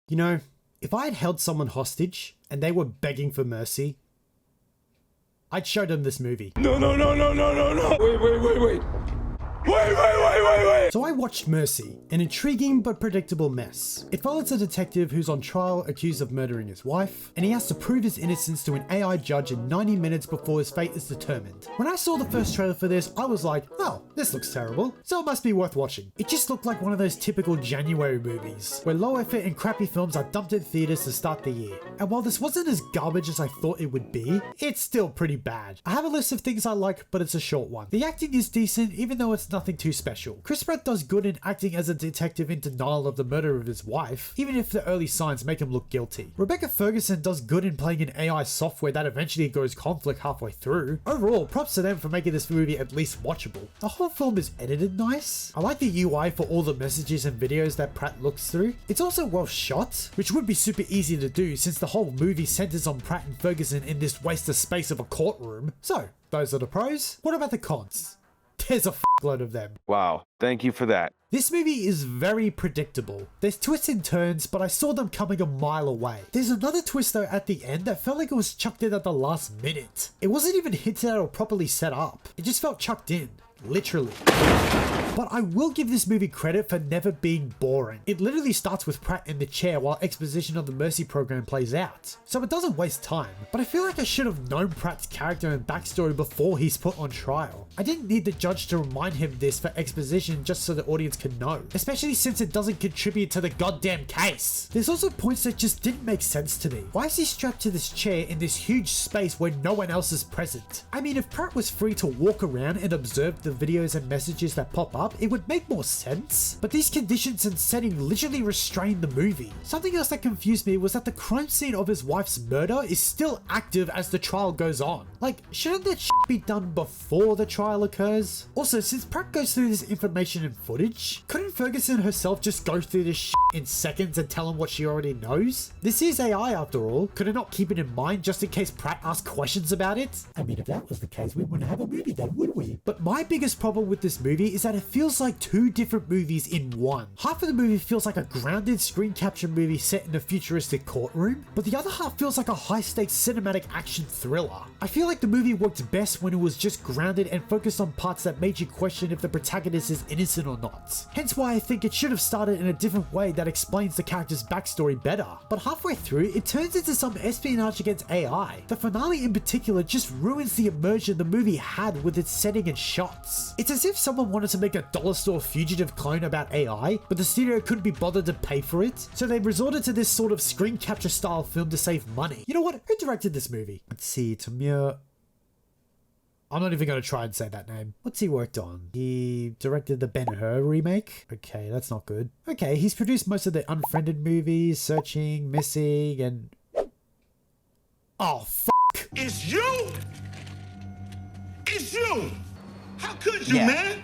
You know, if I had held someone hostage and they were begging for mercy, I'd show them this movie. No. Wait. So I watched Mercy, an intriguing but predictable mess. It follows a detective who's on trial accused of murdering his wife, and he has to prove his innocence to an AI judge in 90 minutes before his fate is determined. When I saw the first trailer for this, I was like, oh, this looks terrible, so it must be worth watching. It just looked like one of those typical January movies, where low effort and crappy films are dumped in theaters to start the year. And while this wasn't as garbage as I thought it would be, it's still pretty bad. I have a list of things I like, but it's a short one. The acting is decent, even though it's nothing too special. Chris Pratt does good in acting as a detective in denial of the murder of his wife, even if the early signs make him look guilty. Ferguson does good in playing an AI software that eventually goes conflict halfway through. Overall, props to them for making this movie at least watchable. The whole film is edited nice. I like the UI for all the messages and videos that Pratt looks through. It's also well shot, which would be super easy to do since the whole movie centers on Pratt and Ferguson in this waste of space of a courtroom. So, those are the pros. What about the cons? There's a load of them. Wow, thank you for that. This movie is very predictable. There's twists and turns, but I saw them coming a mile away. There's another twist though at the end that felt like it was chucked in at the last minute. It wasn't even hinted at or properly set up. It just felt chucked in. Literally. But I will give this movie credit for never being boring. It literally starts with Pratt in the chair while exposition of the Mercy program plays out. So it doesn't waste time, but I feel like I should have known Pratt's character and backstory before he's put on trial. I didn't need the judge to remind him this for exposition just so the audience can know, especially since it doesn't contribute to the goddamn case. There's also points that just didn't make sense to me. Why is he strapped to this chair in this huge space where no one else is present? I mean, if Pratt was free to walk around and observe the videos and messages that pop up, it would make more sense, but these conditions and setting literally restrain the movie. Something else that confused me was that the crime scene of his wife's murder is still active as the trial goes on. Like, shouldn't that shit be done before the trial occurs? Also, since Pratt goes through this information and footage, couldn't Ferguson herself just go through this shit in seconds and tell him what she already knows? This is AI after all. Could it not keep it in mind just in case Pratt asked questions about it? I mean, if that was the case, we wouldn't have a movie then, would we? But my biggest problem with this movie is that it feels like two different movies in one. Half of the movie feels like a grounded screen capture movie set in a futuristic courtroom, but the other half feels like a high-stakes cinematic action thriller. I feel like the movie worked best when it was just grounded and focused on parts that made you question if the protagonist is innocent or not. Hence why I think it should have started in a different way that explains the character's backstory better. But halfway through, it turns into some espionage against AI. The finale in particular just ruins the immersion the movie had with its setting and shots. It's as if someone wanted to make a dollar store fugitive clone about AI, but the studio couldn't be bothered to pay for it, so they resorted to this sort of screen capture style film to save money. You know what? Who directed this movie? Let's see, Timur... I'm not even going to try and say that name. What's he worked on? He directed the Ben-Hur remake? Okay, that's not good. Okay, he's produced most of the Unfriended movies, Searching, Missing, and... Oh, f***. It's you! It's you! How could you, man?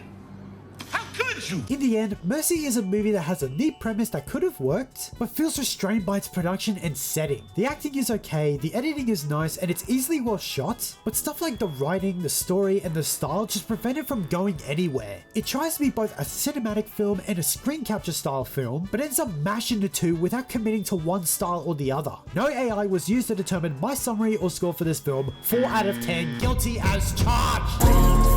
How could you? In the end, Mercy is a movie that has a neat premise that could have worked, but feels restrained by its production and setting. The acting is okay, the editing is nice, and it's easily well shot, but stuff like the writing, the story, and the style just prevent it from going anywhere. It tries to be both a cinematic film and a screen capture style film, but ends up mashing the two without committing to one style or the other. No AI was used to determine my summary or score for this film. 4 out of 10, guilty as charged!